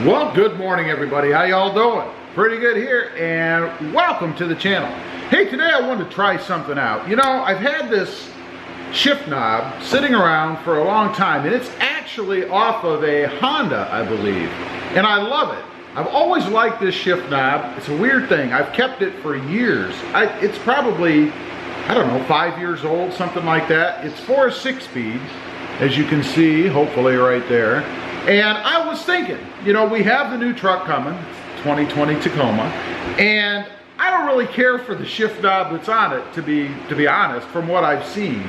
Well, good morning everybody. How y'all doing? Pretty good here, and welcome to the channel. Hey, today I wanted to try something out. You know, I've had this shift knob sitting around for a long time, and it's actually off of a Honda, I believe, and I love it. I've always liked this shift knob. It's a weird thing. I've kept it for years. It's probably, I don't know, 5 years old, something like that. It's for a 6-speed, as you can see, hopefully right there. And I was thinking, you know, we have the new truck coming, 2020 Tacoma, and I don't really care for the shift knob that's on it, to be honest, from what I've seen.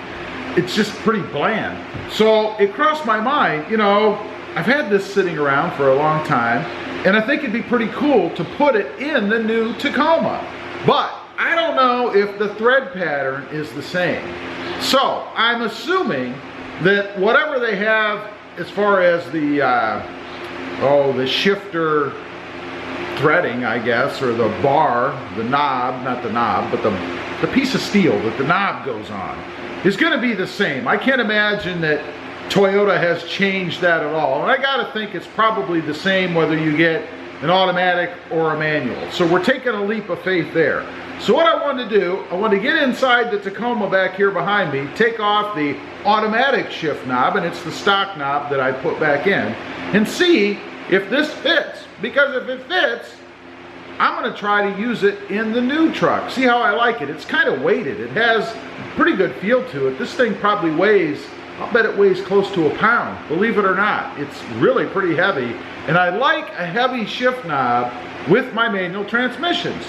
It's just pretty bland. So it crossed my mind, you know, I've had this sitting around for a long time, and I think it'd be pretty cool to put it in the new Tacoma. But I don't know if the thread pattern is the same. So I'm assuming that whatever they have as far as the shifter threading, I guess, or the bar, the knob, not the knob, but the piece of steel that the knob goes on, is going to be the same. I can't imagine that Toyota has changed that at all. And I got to think it's probably the same whether you get an automatic or a manual. So we're taking a leap of faith there. So what I wanted to do, I wanted to get inside the Tacoma back here behind me, take off the automatic shift knob, and it's the stock knob that I put back in, and see if this fits. Because if it fits, I'm going to try to use it in the new truck. See how I like it. It's kind of weighted. It has a pretty good feel to it. This thing probably weighs, I'll bet it weighs close to a pound, believe it or not. It's really pretty heavy, and I like a heavy shift knob with my manual transmissions.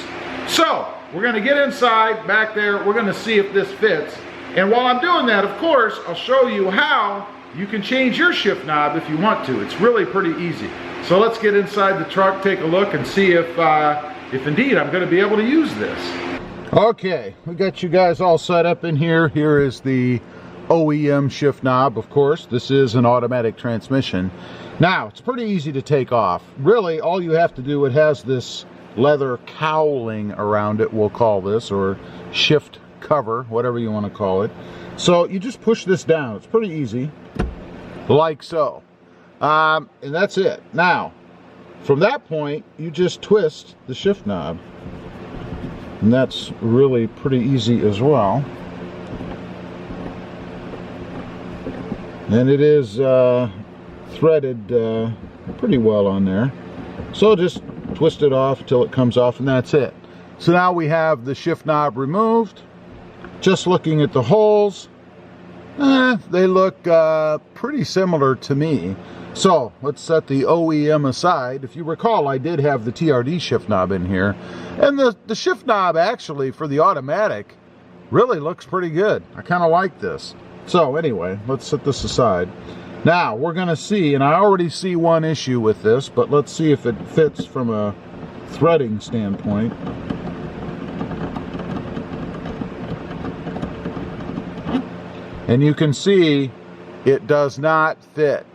So we're going to get inside back there. We're going to see if this fits. And while I'm doing that, of course, I'll show you how you can change your shift knob if you want to. It's really pretty easy. So let's get inside the truck, take a look, and see if indeed I'm going to be able to use this. Okay, we got you guys all set up in here. Here is the OEM shift knob, of course. This is an automatic transmission. Now, it's pretty easy to take off. Really, all you have to do, it has this leather cowling around it, we'll call this, or shift cover, whatever you want to call it. So you just push this down. It's pretty easy, like so. And that's it. Now, from that point, you just twist the shift knob. And that's really pretty easy as well. And it is threaded pretty well on there. So just twist it off until it comes off, and that's it. So now we have the shift knob removed. Just looking at the holes, they look pretty similar to me. So let's set the OEM aside. If you recall, I did have the TRD shift knob in here, and the shift knob actually for the automatic really looks pretty good. I kind of like this. So anyway, let's set this aside. Now we're going to see, and I already see one issue with this, but let's see if it fits from a threading standpoint. And you can see it does not fit.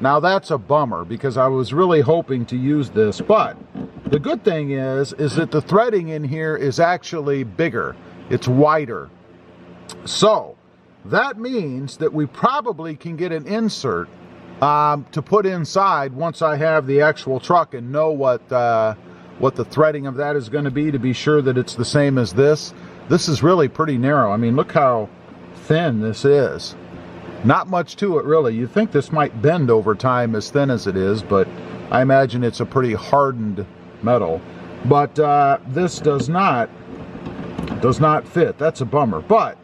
Now that's a bummer, because I was really hoping to use this, but the good thing is that the threading in here is actually bigger. It's wider. So that means that we probably can get an insert to put inside once I have the actual truck and know what the threading of that is going to be sure that it's the same as this. This is really pretty narrow. I mean, look how thin this is. Not much to it, really. You'd think this might bend over time as thin as it is, but I imagine it's a pretty hardened metal. But this does not fit. That's a bummer. But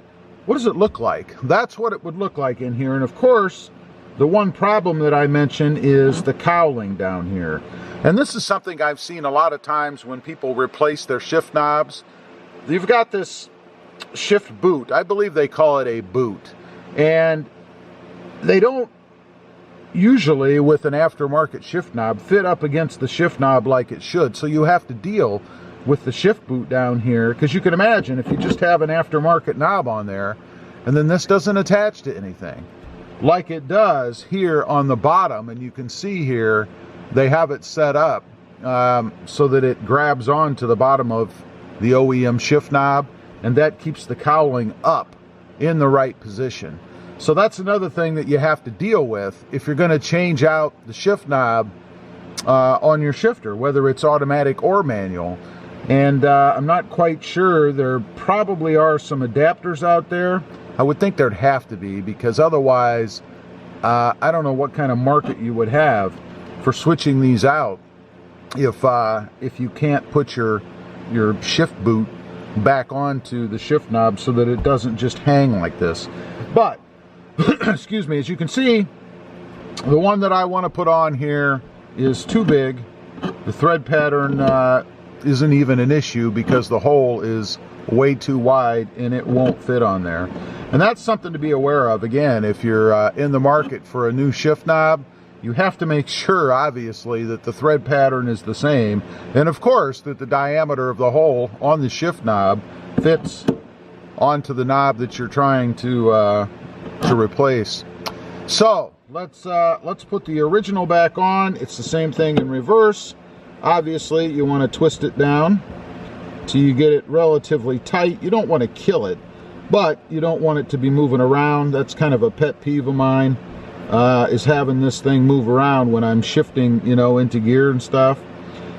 what does it look like? That's what it would look like in here. And of course, the one problem that I mentioned is the cowling down here. And this is something I've seen a lot of times when people replace their shift knobs. You've got this shift boot. I believe they call it a boot. And they don't usually, with an aftermarket shift knob, fit up against the shift knob like it should. So you have to deal with the shift boot down here, because you can imagine if you just have an aftermarket knob on there and then this doesn't attach to anything like it does here on the bottom, and you can see here they have it set up so that it grabs on to the bottom of the OEM shift knob, and that keeps the cowling up in the right position. So that's another thing that you have to deal with if you're going to change out the shift knob on your shifter, whether it's automatic or manual. And I'm not quite sure. There probably are some adapters out there. I would think there'd have to be, because otherwise I don't know what kind of market you would have for switching these out if you can't put your shift boot back onto the shift knob so that it doesn't just hang like this. But excuse me, as you can see, the one that I want to put on here is too big. The thread pattern isn't even an issue because the hole is way too wide and it won't fit on there. And that's something to be aware of. Again, if you're in the market for a new shift knob, you have to make sure, obviously, that the thread pattern is the same, and of course that the diameter of the hole on the shift knob fits onto the knob that you're trying to replace. So let's put the original back on. It's the same thing in reverse. Obviously, you want to twist it down till you get it relatively tight. You don't want to kill it, but you don't want it to be moving around. That's kind of a pet peeve of mine, is having this thing move around when I'm shifting, you know, into gear and stuff.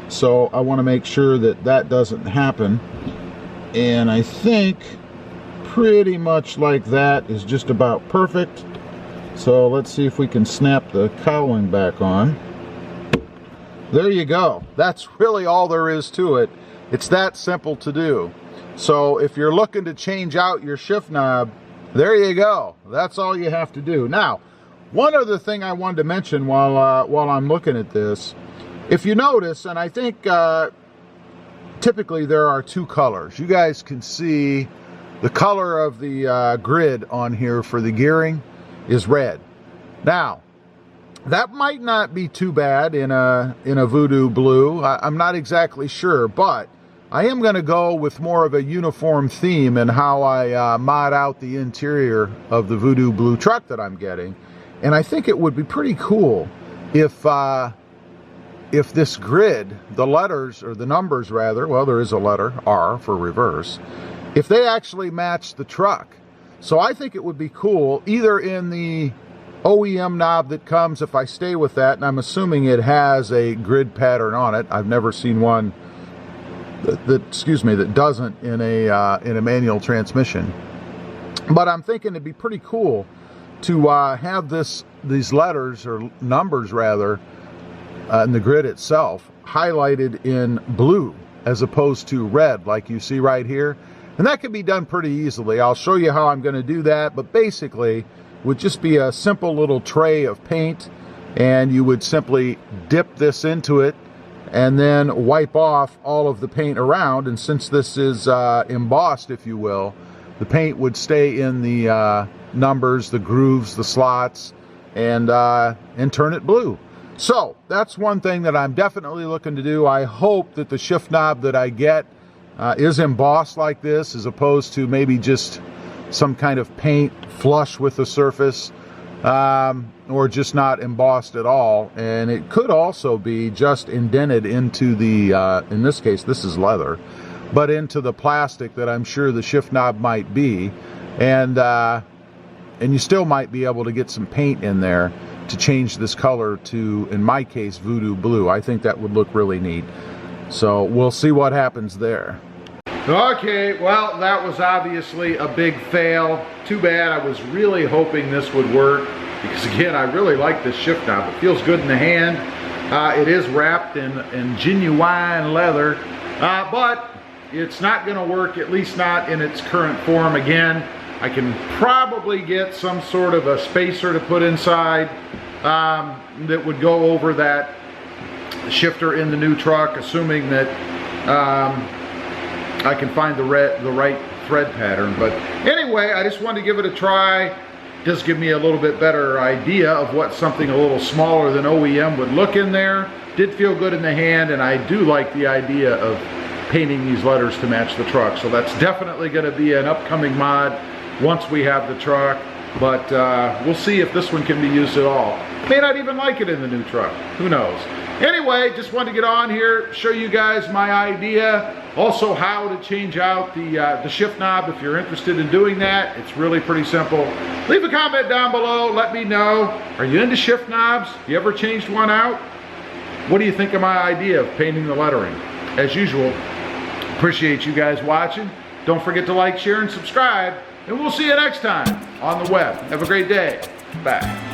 So I want to make sure that that doesn't happen. And I think pretty much like that is just about perfect. So let's see if we can snap the cowling back on. There you go. That's really all there is to it. It's that simple to do. So if you're looking to change out your shift knob, there you go. That's all you have to do. Now, one other thing I wanted to mention while I'm looking at this, if you notice, and I think typically there are two colors. You guys can see the color of the grid on here for the gearing is red. Now, that might not be too bad in a Voodoo blue. I'm not exactly sure, but I am going to go with more of a uniform theme in how I mod out the interior of the Voodoo blue truck that I'm getting. And I think it would be pretty cool if this grid, the letters, or the numbers rather, well, there is a letter, R for reverse, if they actually match the truck. So I think it would be cool, either in the OEM knob that comes, if I stay with that, and I'm assuming it has a grid pattern on it. I've never seen one that doesn't in a manual transmission. But I'm thinking it'd be pretty cool to have these letters, or numbers rather, in the grid itself highlighted in blue as opposed to red like you see right here. And that can be done pretty easily. I'll show you how I'm going to do that, but basically would just be a simple little tray of paint, and you would simply dip this into it and then wipe off all of the paint around. And since this is embossed, if you will, the paint would stay in the numbers, the grooves, the slots, and turn it blue. So that's one thing that I'm definitely looking to do. I hope that the shift knob that I get is embossed like this, as opposed to maybe just some kind of paint flush with the surface, or just not embossed at all. And it could also be just indented into the, in this case, this is leather, but into the plastic that I'm sure the shift knob might be. And you still might be able to get some paint in there to change this color to, in my case, Voodoo blue. I think that would look really neat. So we'll see what happens there. Okay, well, that was obviously a big fail. Too bad. I was really hoping this would work, because again, I really like this shift knob. It feels good in the hand. It is wrapped in genuine leather, but it's not going to work, at least not in its current form. Again, I can probably get some sort of a spacer to put inside that would go over that shifter in the new truck, assuming that I can find the right thread pattern. But anyway, I just wanted to give it a try. It does give me a little bit better idea of what something a little smaller than OEM would look in there. Did feel good in the hand, and I do like the idea of painting these letters to match the truck. So that's definitely going to be an upcoming mod once we have the truck. But we'll see if this one can be used at all. May not even like it in the new truck. Who knows? Anyway, just wanted to get on here, show you guys my idea. Also, how to change out the shift knob if you're interested in doing that. It's really pretty simple. Leave a comment down below. Let me know. Are you into shift knobs? You ever changed one out? What do you think of my idea of painting the lettering? As usual, appreciate you guys watching. Don't forget to like, share, and subscribe. And we'll see you next time on the web. Have a great day. Bye.